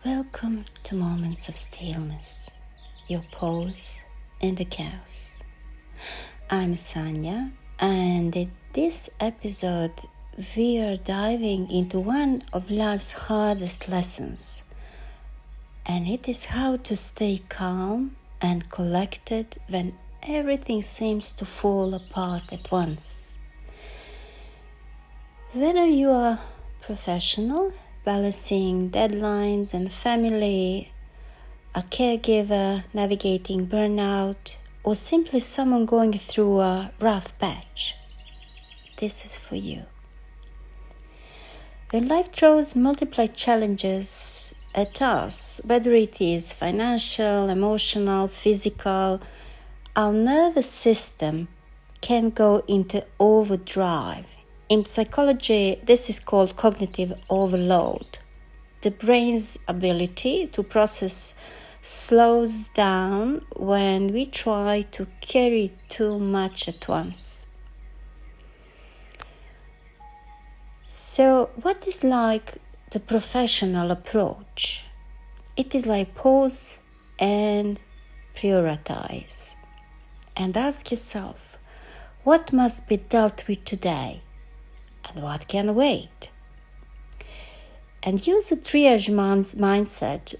Welcome to Moments of Stillness, your pause in the chaos. I'm Sanja, and in this episode we are diving into one of life's hardest lessons, and it is how to stay calm and collected when everything seems to fall apart at once. Whether you are professional, balancing deadlines and family, a caregiver navigating burnout, or simply someone going through a rough patch, this is for you. When life throws multiple challenges at us, whether it is financial, emotional, physical, our nervous system can go into overdrive. In psychology, this is called cognitive overload. The brain's ability to process slows down when we try to carry too much at once. So, what is like the professional approach? It is like pause and prioritize. And ask yourself, what must be dealt with today? And what can wait? And use a triage mindset.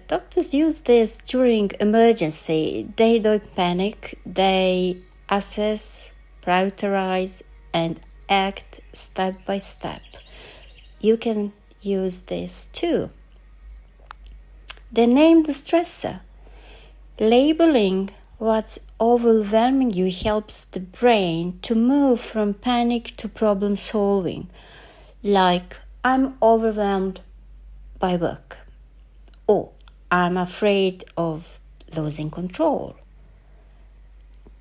Doctors use this during emergency. They don't panic. They assess, prioritize, and act step by step. You can use this too. They name the stressor. Labeling what's overwhelming you helps the brain to move from panic to problem solving. Like, I'm overwhelmed by work. Or, I'm afraid of losing control.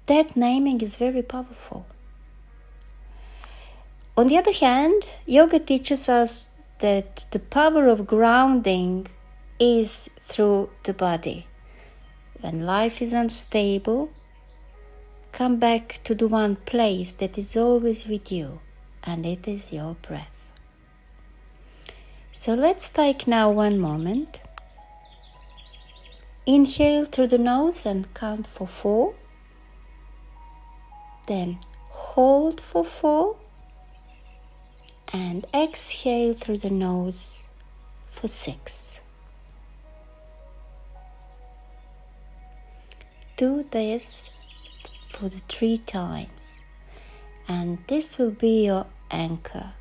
That naming is very powerful. On the other hand, yoga teaches us that the power of grounding is through the body. When life is unstable, come back to the one place that is always with you, and it is your breath. So let's take now one moment. Inhale through the nose and count for 4. Then hold for 4. And exhale through the nose for 6. Do this for the 3 times, and this will be your anchor.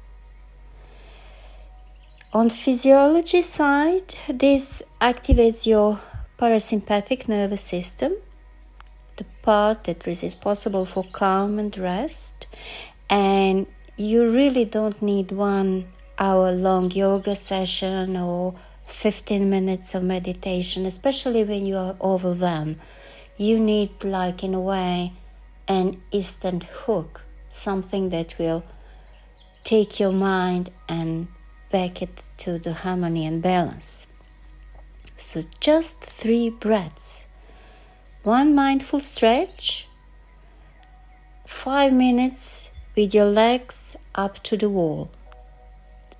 On physiology side, this activates your parasympathetic nervous system, the part that is responsible for calm and rest, and you really don't need 1 hour long yoga session or 15 minutes of meditation, especially when you are overwhelmed. You need, like, in a way, an instant hook, something that will take your mind and back it to the harmony and balance. So just 3 breaths, 1 mindful stretch, 5 minutes with your legs up to the wall,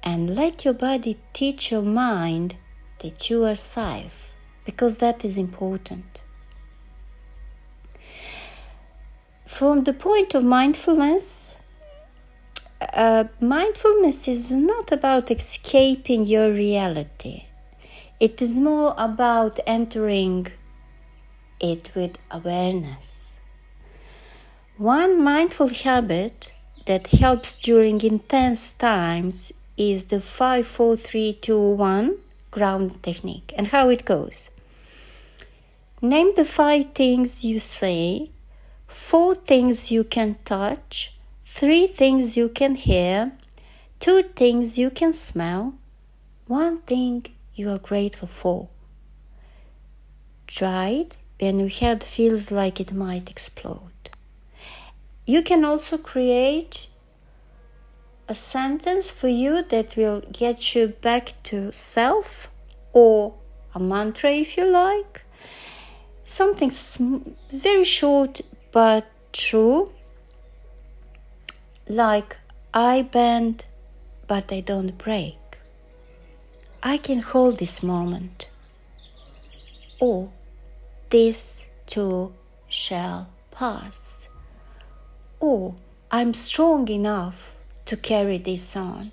and let your body teach your mind that you are safe, because that is important. From the point of mindfulness, mindfulness is not about escaping your reality. It is more about entering it with awareness. One mindful habit that helps during intense times is the 5, 4, 3, 2, 1 ground technique. And how it goes. Name the 5 things you say, 4 things you can touch, 3 things you can hear, 2 things you can smell, 1 thing you are grateful for. Try it when your head feels like it might explode. You can also create a sentence for you that will get you back to self, or a mantra if you like. Something very short but true, like, I bend but I don't break. I can hold this moment. Oh, this too shall pass. Oh, I'm strong enough to carry this on.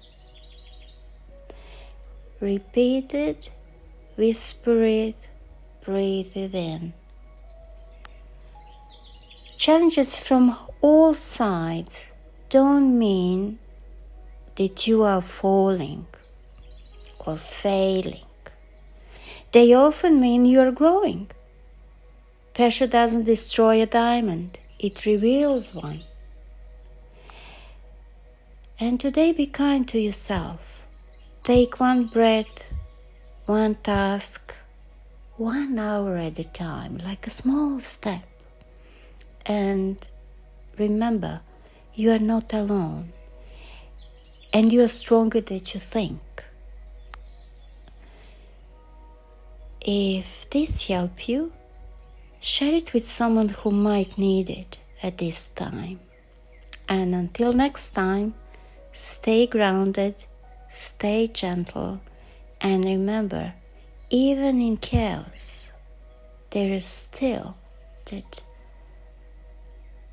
Repeat it, whisper it, breathe it in. Challenges from all sides don't mean that you are falling or failing. They often mean you are growing. Pressure doesn't destroy a diamond, it reveals one. And today be kind to yourself. Take one breath, one task, 1 hour at a time, like a small step. And remember, you are not alone. And you are stronger than you think. If this helps you, share it with someone who might need it at this time. And until next time, stay grounded, stay gentle, and remember, even in chaos, there is still that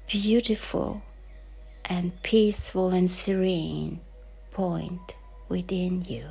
beautiful and peaceful and serene point within you.